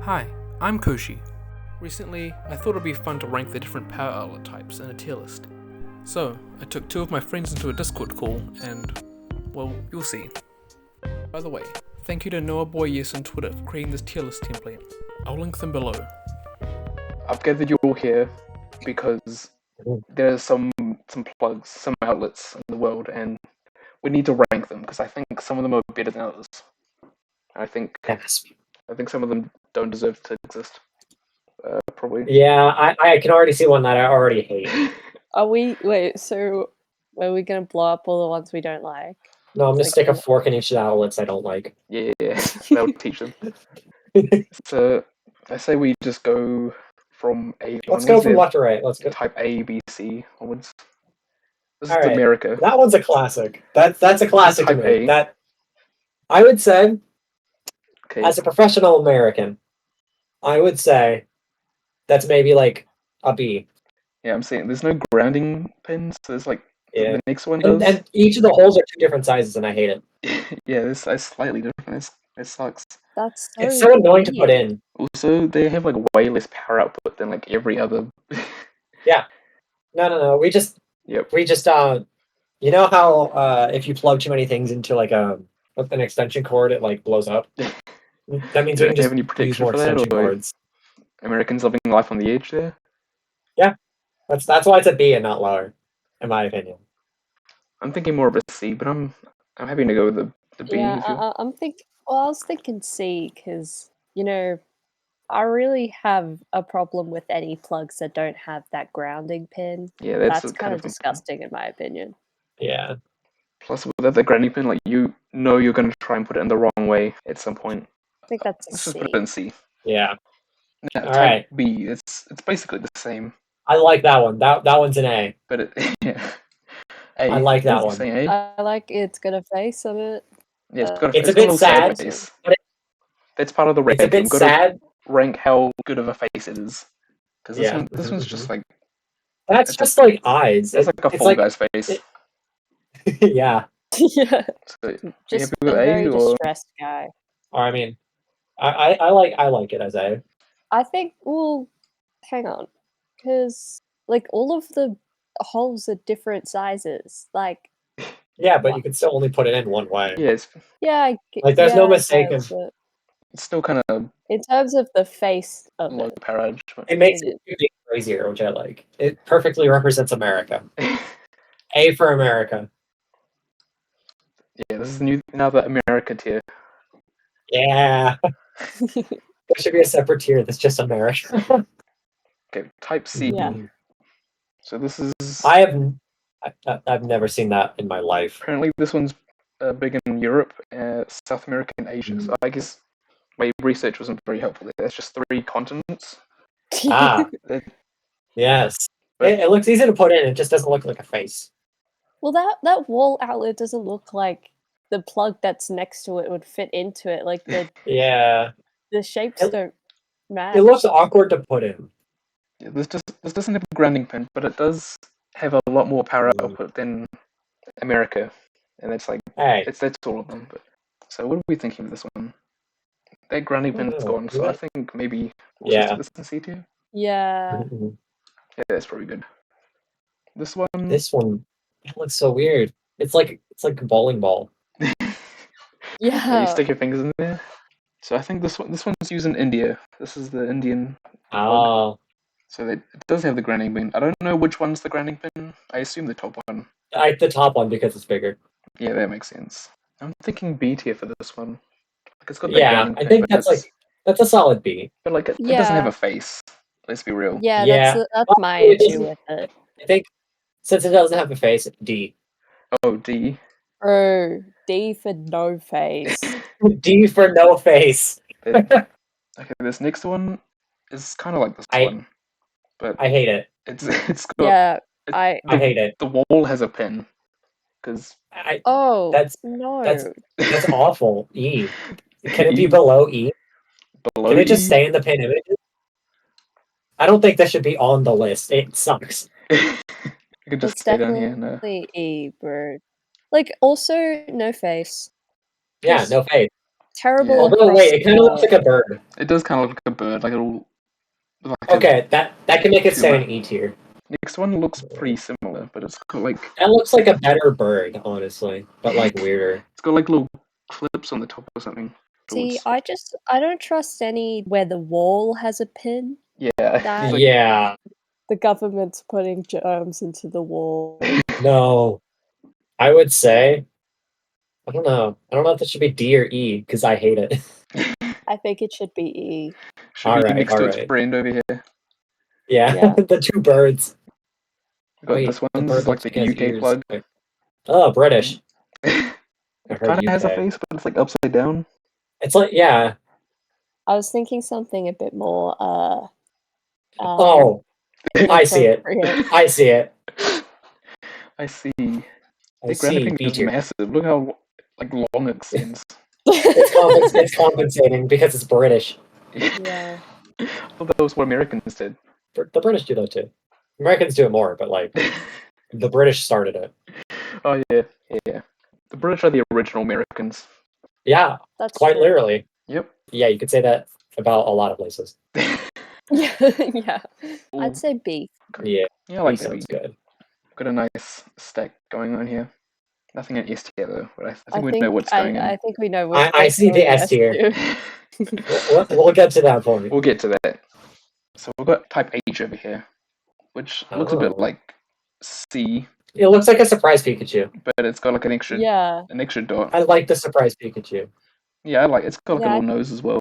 Hi, I'm Koshi. Recently, I thought it'd be fun to rank the different power outlet types in a tier list. So, I took two of my friends into a Discord call and, well, you'll see. By the way, thank you to NoahBoyYes on Twitter for creating this tier list template. I'll link them below. I've gathered you all here because there's some plugs, some outlets in the world, and we need to rank them because I think some of them are better than others. I think some of them don't deserve to exist. Probably. Yeah, I can already see one that I already hate. So are we gonna blow up all the ones we don't like? No, I'm gonna stick a fork in each of the outlets I don't like. Yeah, that'll teach them. So I say we just go from A. Let's go from left to right. Let's go. Type A, B, C onwards. This All is right. America. That one's a classic. That's a classic to Type me. A. That I would say, Okay. as a professional American, I would say that's maybe like a B. Yeah, I'm saying there's no grounding pins. So there's like the next one does. And each of the holes are two different sizes, and I hate it. Yeah, this is slightly different. It sucks. That's it's so annoying to put in. Also, they have like way less power output than like every other. Yeah. No. We just you know how if you plug too many things into like an extension cord, it like blows up. That means we can just use more extension cords. Americans living life on the edge there. Yeah, that's why it's a B and not lower, in my opinion. I'm thinking more of a C, but I'm happy to go with the B. Yeah, I was thinking C because I really have a problem with any plugs that don't have that grounding pin. Yeah, that's kind of disgusting in my opinion. Yeah. Plus, without the grounding pin, like you're going to try and put it in the wrong way at some point. I think that's Let's just put it in C. Yeah. All right. B. It's basically the same. I like that one. That one's an A. But yeah. A. I like that one. I like it's got a face on it. Yeah, it's a bit sad. But that's part of the ranking. It's a bit sad. Rank how good of a face it is. Because this one's just like. That's just like eyes. It's like a full guy's face. Yeah. Yeah. So, just a very distressed guy. Or I mean, I like it as A. I think. Well, hang on, because like all of the holes are different sizes. Like. Yeah, but you can still only put it in one way. Yes. Yeah. Like there's no mistake. It's still kind of. In terms of the face of low power. It makes it crazier, which I like. It perfectly represents America. A for America. Yeah, this is another America tier. Yeah. There should be a separate tier that's just America. Okay, type C. Yeah. So this is. I've never seen that in my life. Apparently, this one's big in Europe, South America, and Asia. So I guess my research wasn't very helpful. There's just 3 continents. Yes. It looks easy to put in. It just doesn't look like a face. Well, that wall outlet doesn't look like the plug that's next to it would fit into it. Like the the shapes don't match. It looks awkward to put in. Yeah, this doesn't have a grounding pin, but it does have a lot more power output than America, and it's like that's all of them. But so what are we thinking of this one? That grounding pin is gone, so I think maybe we'll just do this in C tier. Yeah. Yeah, that's probably good. This one. It looks so weird. It's like a bowling ball. Yeah. You stick your fingers in there. So I think this one's used in India. This is the Indian. Oh. So it does have the grounding pin. I don't know which one's the grounding pin. I assume the top one. The top one because it's bigger. Yeah, that makes sense. I'm thinking B tier for this one. Like it's got I think that's a solid B. But like it doesn't have a face. Let's be real. Yeah, that's my issue with it. I think since it doesn't have a face, D. Oh, D. Oh, D for no face. D for no face. Okay, this next one is kind of like this one, but I hate it. It's got. I hate it. The wall has a pin, because. That's awful. E. Can it be below E? Can it just stay in the pin images? I don't think that should be on the list. It sucks. You could just stay down here. No. E, bro. Like also no face. Yeah, no face. Terrible. Yeah. Although, but I wait, it kind of looks swear. like a bird. It does kind of look like a bird, like it'll. Like Okay, that can make it stay human. in E tier. Next one looks pretty similar, but it's got like. That looks like a better bird, honestly, but like weirder. It's got like little clips on the top or something. See, Towards- I don't trust any where the wall has a pin. Yeah. That- it's like- Yeah, The government's putting germs into the wall. no. I would say, I don't know. I don't know if it should be D or E because I hate it. I think it should be E. Should All be right, next to all its right. friend over here. Yeah, Yeah. the two birds. We got Wait, this the one. bird This is like looks the like it has UK ears. plug. Oh, British. It I heard kind of UK. has a face, but it's like upside down. It's like, yeah. I was thinking something a bit more Oh, I see it. inappropriate. I see it. I see. I The grounded see. pin B is tier. massive. Look how like long it extends. It's compensating because it's British. Yeah. I thought that was what Americans did. The British do that too. Americans do it more, but like the British started it. Oh yeah. The British are the original Americans. Yeah, That's quite true. literally. Yep. Yeah, you could say that about a lot of places. Yeah. Yeah. I'd say B. Yeah, Yeah, I like that that. sounds good. Got a nice stack going on here. Nothing at S tier though, but I think we know what's going I in. think we know I what's see the going S tier. to. We'll get to that point. We'll get to that. So we've got type H over here, which looks a bit Oh. like C, It looks like a surprise Pikachu. but it's got like an extra dot. I like the surprise Pikachu. Yeah, I like. It's got like Yeah. a little nose as well.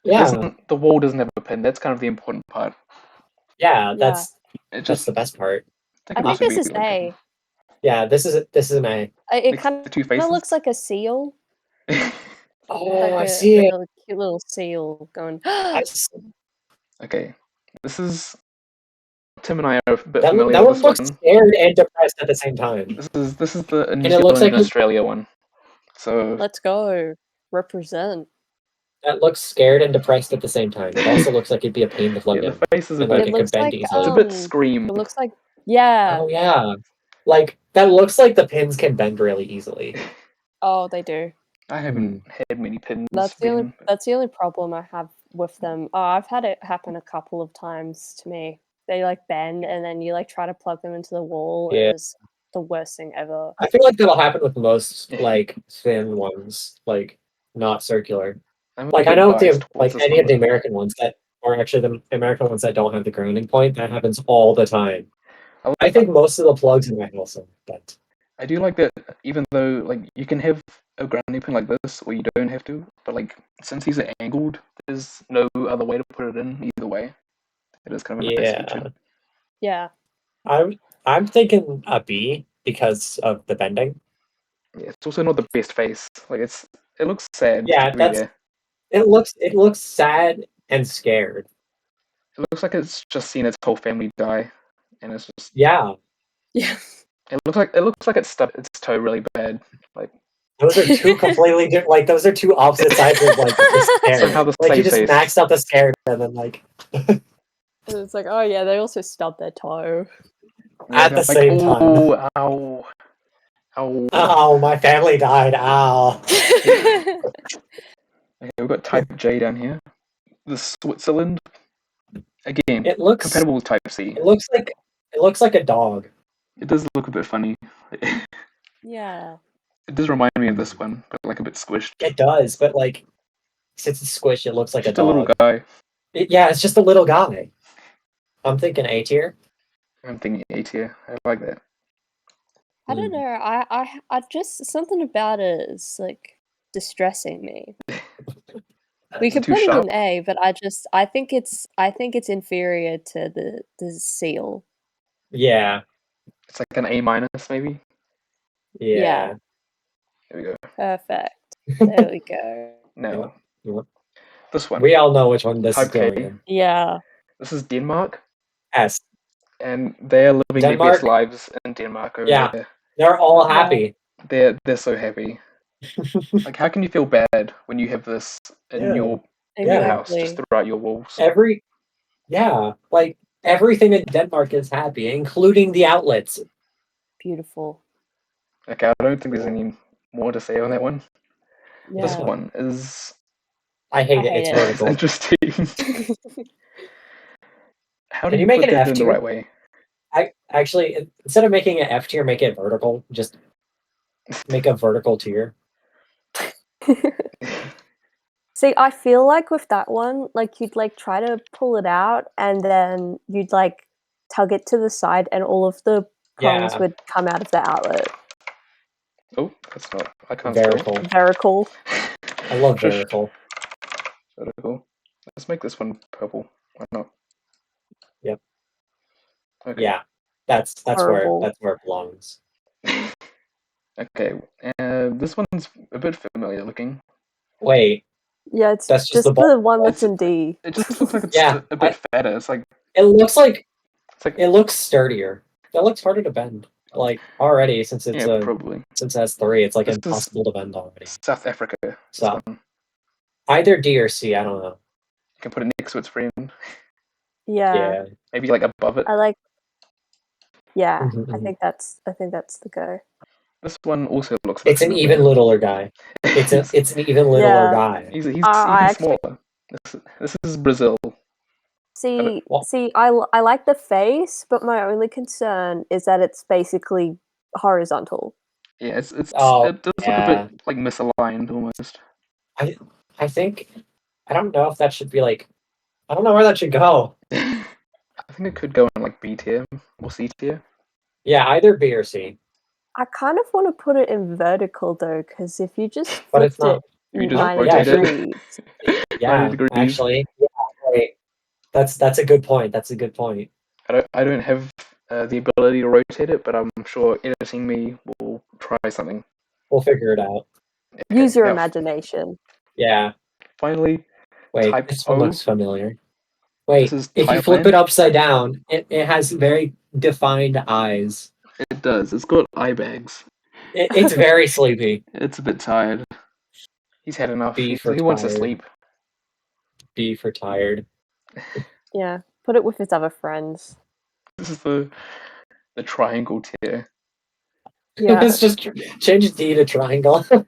Yeah, The wall doesn't have a pin. That's kind of the important part. yeah, Yeah. that's That's the best part. I think this is A. Yeah, this is an A. It Next kind to two of faces. looks like a seal. Oh, Like I a see it. cute little seal going. I see. Okay, this is Tim and I are a bit That familiar one with this looks one. scared and depressed at the same time. This is the New And it looks Zealand like and Australia one. So Let's go. Represent. That looks scared and depressed at the same time. It also looks like it'd be a pain to plug yeah, in. the face is a And like bit. it could looks bend like easily. It's a bit Scream. It looks like Oh yeah. Like that looks like the pins can bend really easily. Oh, they do. I haven't had many pins. That's the only been, but- that's the only problem I have with them. Oh, I've had it happen a couple of times to me. They like bend and then you like try to plug them into the wall. Yeah. It is the worst thing ever. I feel like that'll happen with most like thin ones, like not circular. I'm a Like I bit know biased like towards this any one, of the though. American ones that or actually the American ones that don't have the grounding point, that happens all the time. I think most of the plugs in my house are bent. I do like that, even though like you can have a grounding pin like this, or you don't have to. But like since these are angled, there's no other way to put it in. Either way, it is kind of a nice Yeah. feature. Yeah. I'm thinking a B because of the bending. Yeah, it's also not the best face. Like it looks sad. Yeah, to be that's there. it looks sad and scared. It looks like it's just seen its whole family die, and it's just. Yeah. Yeah. It looks like it stubbed its toe really bad. Like Those are two completely different. Like those are two opposite sides of like the scare. Somehow the Like you same just face. maxed out the scare and then like It's like, oh yeah, they also stubbed their toe. at the same time. Oh, ow, ow. Oh, my family died. Ow. Okay, we've got Type J down here. The Switzerland. Again, It looks compatible with Type C. it looks like a dog. It does look a bit funny. Yeah. It does remind me of this one, but like a bit squished. It does, but like since it's squished, it looks like Just a a dog. little guy. Yeah, it's just a little guy. I'm thinking A tier. I'm thinking A tier. I like that. I don't know. I just something about it is like distressing me. We Is it could too put it sharp? in A, but I think it's inferior to the seal. Yeah. It's like an A minus, maybe. Yeah. There we go. Perfect. There we go. Now, Yep. this one. We all know which one this is Type K. going in. Yeah. This is Denmark, S. and they're living their best Denmark? lives in Denmark over Yeah. there. They're all Yeah. happy. They're so happy. Like, how can you feel bad when you have this in Yeah. your Yeah. house, Exactly. just throughout your walls? Like everything in Denmark is happy, including the outlets. Beautiful. Okay, I don't think there's any more to say on that one. This Yeah. one is I hate it. hate It's it. it's vertical. interesting. How do Can you you make put an that F in the tier? right way? I actually, instead of making an F tier, make it vertical. Just make a vertical tier. See, I feel like with that one, like you'd like try to pull it out and then you'd like tug it to the side and all of the prongs Yeah. would come out of the outlet. Oh, that's not. I can't spell. Vertical. Very cool. I love Just vertical. vertical. Let's make this one purple. Why not? Yep. Okay. Yeah. That's Horrible. where it belongs. Okay. This one's a bit familiar looking. Wait, Yeah, it's that's just the ball. the one that's in D. It just looks like it's Yeah, a bit fatter. It's like it looks like it's like it looks sturdier. It looks harder to bend. Like already, since it's yeah, probably since it has 3, it's like This is- impossible to bend already. South Africa. This So one. either D or C. I don't know. You can put it next to its friend. Yeah. Yeah. Maybe like above it. I like Yeah, Mhm, I mhm. think that's the go. This one also looks. A bit It's an familiar. even littler guy. It's an even littler Yeah. guy. He's I even actually smaller. This is Brazil. see Well- see I like the face, but my only concern is that it's basically horizontal. Yeah, Oh, it does look a yeah. bit like misaligned almost. I think I don't know if that should be like. I don't know where that should go. I think it could go in like B tier or C tier. Yeah, either B or C. I kind of want to put it in vertical though, because if you just But it's flipped not. it If you just 90 rotate it. degrees, Yeah, 90 degrees. actually. Yeah, wait. That's a good point. That's a good point. I don't have the ability to rotate it, but I'm sure editing me will try something. We'll figure it out. Okay, use your now, imagination. Yeah. Finally, Wait, Type this one O. looks familiar. Wait, This is if you flip Thailand. it upside down, it has very defined eyes. It does. It's got eye bags. It's very sleepy. It's a bit tired. He's had enough. B for He wants to tired. sleep. B for tired. Yeah, put it with his other friends. This is the triangle tier. Yeah. Let's just change D to triangle. I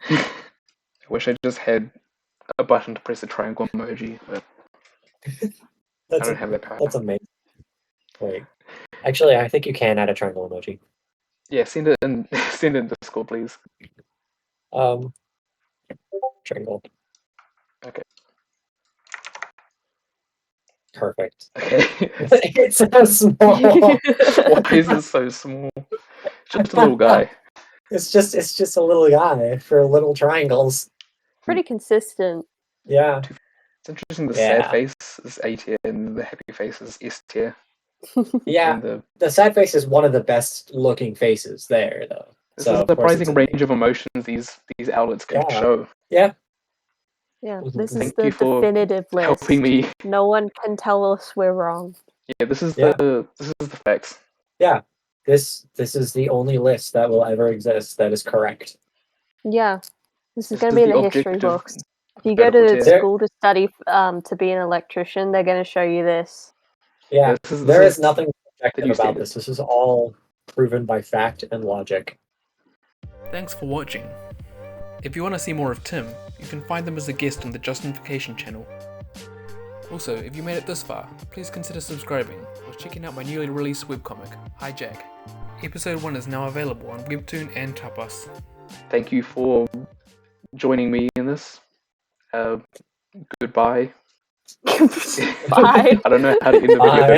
wish I just had a button to press the triangle emoji, but I That's don't have that power. that's amazing. Wait, actually, I think you can add a triangle emoji. Yeah, send it in Discord, please. Triangle. Okay. Perfect. Okay. It's so small. Why is it so small? Just a little guy. It's just a little guy for little triangles. Pretty consistent. Yeah. It's interesting. The Yeah. sad face is A tier, and the happy face is S tier. Yeah. And The sad face is one of the best looking faces there, though. this So, is of the course, it's surprising range of emotions these outlets can Yeah. show. Yeah. Yeah, Mhm. this is Thank the you for definitive list. Helping me. No one can tell us we're wrong. Yeah, this is Yeah. the facts. Yeah. This is the only list that will ever exist that is correct. Yeah, this is This going to is be in the the history objective books. If you go to medical tier. school to study to be an electrician, they're going to show you this. Yeah. This is There is nothing objective new about standard. this. This is all proven by fact and logic. Thanks for watching. If you want to see more of Tim, you can find them as a guest on the Justification channel. Also, if you made it this far, please consider subscribing or checking out my newly released webcomic, Hijack. Episode 1 is now available on Webtoon and Tapas. Thank you for joining me in this. Goodbye. Bye. I don't know how to end the video. Bye.